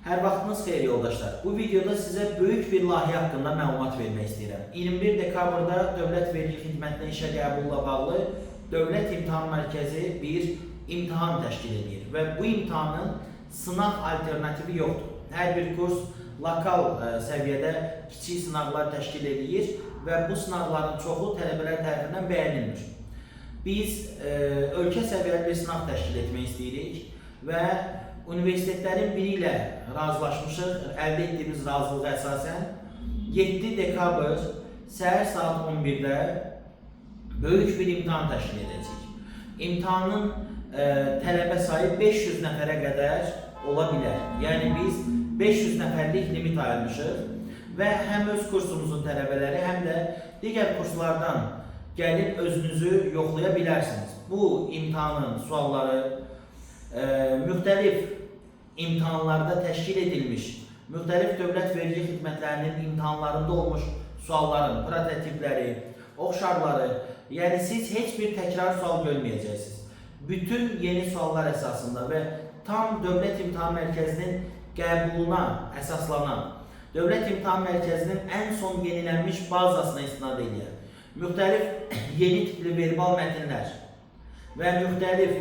Hər vaxtınız xeyir yoldaşlar. Bu videoda sizə böyük bir layihə haqqında məlumat vermək istəyirəm. 21 dekabrda Dövlət Vergi Xidmətinə işə qəbulla bağlı Dövlət İmtahan Mərkəzi bir imtahan təşkil edir və bu imtahanın sınaq alternativi yoxdur. Hər bir kurs lokal səviyyədə kiçik sınaqlar təşkil edir və bu sınaqların çoxu tələbələr tərəfindən bəyənilmir. Biz ölkə səviyyəli bir sınaq təşkil etmək istəyirik və universitetlərin biri ilə razılaşmışıq. Əldə etdiyimiz razılığa əsasən 7 dekabr səhər saat 11-də böyük bir imtahan təşkil edəcəyik. İmtahanın tələbə sayı 500 nəfərə qədər ola bilər. Yəni biz 500 nəfərlik limit ayırmışıq və həm öz kursumuzun tələbələri, həm də digər kurslardan gəlib özünüzü yoxlaya bilərsiniz. Bu imtahanın sualları müxtəlif imtahanlarda təşkil edilmiş, müxtəlif dövlət vergi xidmətlərinin imtahanlarında olmuş sualların prototipləri, oxşarları, yəni siz heç bir təkrar sual görməyəcəksiniz. Bütün yeni suallar əsasında və tam Dövlət İmtahan Mərkəzinin qəbuluna əsaslanan, Dövlət İmtahan Mərkəzinin ən son yenilənmiş bazasına istinad edən, müxtəlif yeni tipli verbal mətnlər və müxtəlif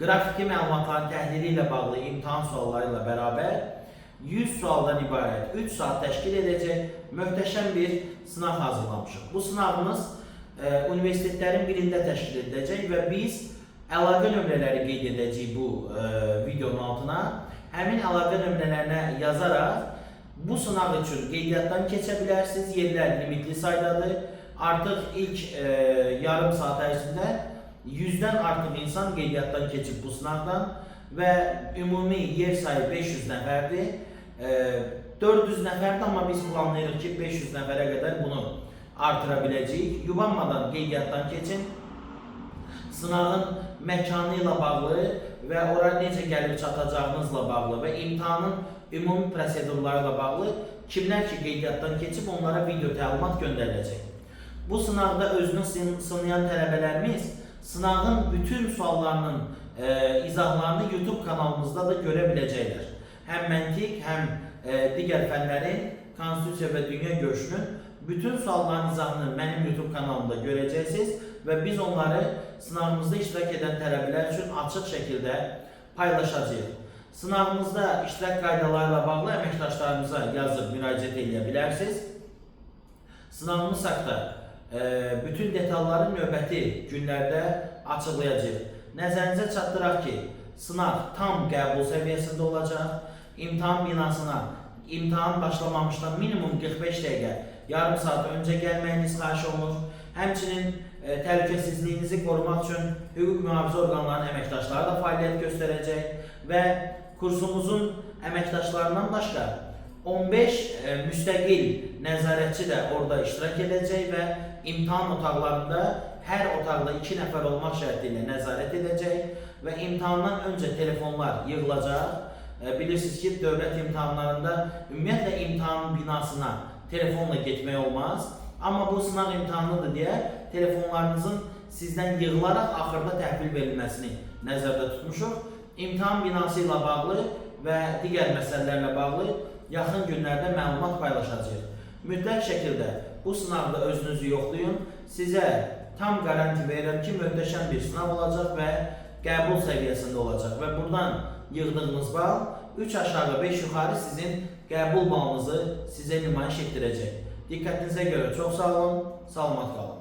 qrafiki məlumatların təhlili ilə bağlı imtahan sualları ilə bərabər 100 sualdan ibarət 3 saat təşkil edəcək möhtəşəm bir sınaq hazırlamışıq. Bu sınavımız universitetlərin birində təşkil ediləcək və biz əlaqə nömrələri qeyd edəcəyik bu videonun altına. Həmin əlaqə nömrələrinə yazaraq bu sınaq üçün qeydiyyatdan keçə bilərsiniz. Yerlər limitli saydadır. Artıq ilk yarım saat ərzində 100-dən artıq insan qeydiyyatdan keçib bu sınaqdan və ümumi yer sayı 500 nəfərdir. 400 nəfərdir, amma biz planlayırıq ki 500 nəfərə qədər bunu artıra biləcəyik. Yubanmadan qeydiyyatdan keçin. Sınağın məkanı ilə bağlı və ora necə gəlib çatacağınızla bağlı və imtahanın ümumi prosedurları ilə bağlı kimlər ki qeydiyyatdan keçib onlara video təlimat göndəriləcək. Bu sınaqda özünü sınayan tələbələrimiz sınağın bütün suallarının izahlarını YouTube kanalımızda da görə biləcəklər. Həm məntiq, həm digər fənlərin, konstitusiya və dünya görüşünün bütün sualların izahını mənim YouTube kanalımda görəcəksiniz və biz onları sınavımızda iştirak edən tələbələr üçün açıq şəkildə paylaşacağıq. Sınavımızda iştirak qaydaları ilə bağlı əməkdaşlarımıza yazıb müraciət edə bilərsiniz. Sınavımız haqqında bütün detalları növbəti günlərdə açıqlayacağıq. Nəzərinizə çatdıraq ki, sınaq tam qəbul səviyyəsində olacaq. İmtahan binasına imtahan başlamamışdan minimum 45 dəqiqə, yarım saat öncə gəlməyiniz xahiş olunur. Həmçinin təhlükəsizliyinizi qorumaq üçün hüquq mühafizə orqanlarının əməkdaşları da fəaliyyət göstərəcək və kursumuzun əməkdaşlarından başqa 15 müstəqil nəzarətçi də orada iştirak edəcək və imtahan otaqlarında hər otaqda 2 nəfər olmaq şərti ilə nəzarət edəcək və imtahandan öncə telefonlar yığılacaq. Bilirsiniz ki, dövlət imtahanlarında ümumiyyətlə imtahan binasına telefonla getmək olmaz. Amma bu sınaq imtahanıdır deyə telefonlarınızın sizdən yığılaraq axırda təhvil verilməsini nəzərdə tutmuşuq. İmtahan binası ilə bağlı və digər məsələlərlə bağlı yaxın günlərdə məlumat paylaşacağıq. Mütləq şəkildə bu sınavda özünüzü yoxlayın. Sizə tam garanti verirəm ki, möhtəşəm bir sınav olacaq və qəbul səviyyəsində olacaq və buradan yığdığınız bal 3 aşağı 5 yuxarı sizin qəbul balınızı sizə nümayiş etdirəcək. Diqqətinizə görə çox sağ olun, salamat qalın.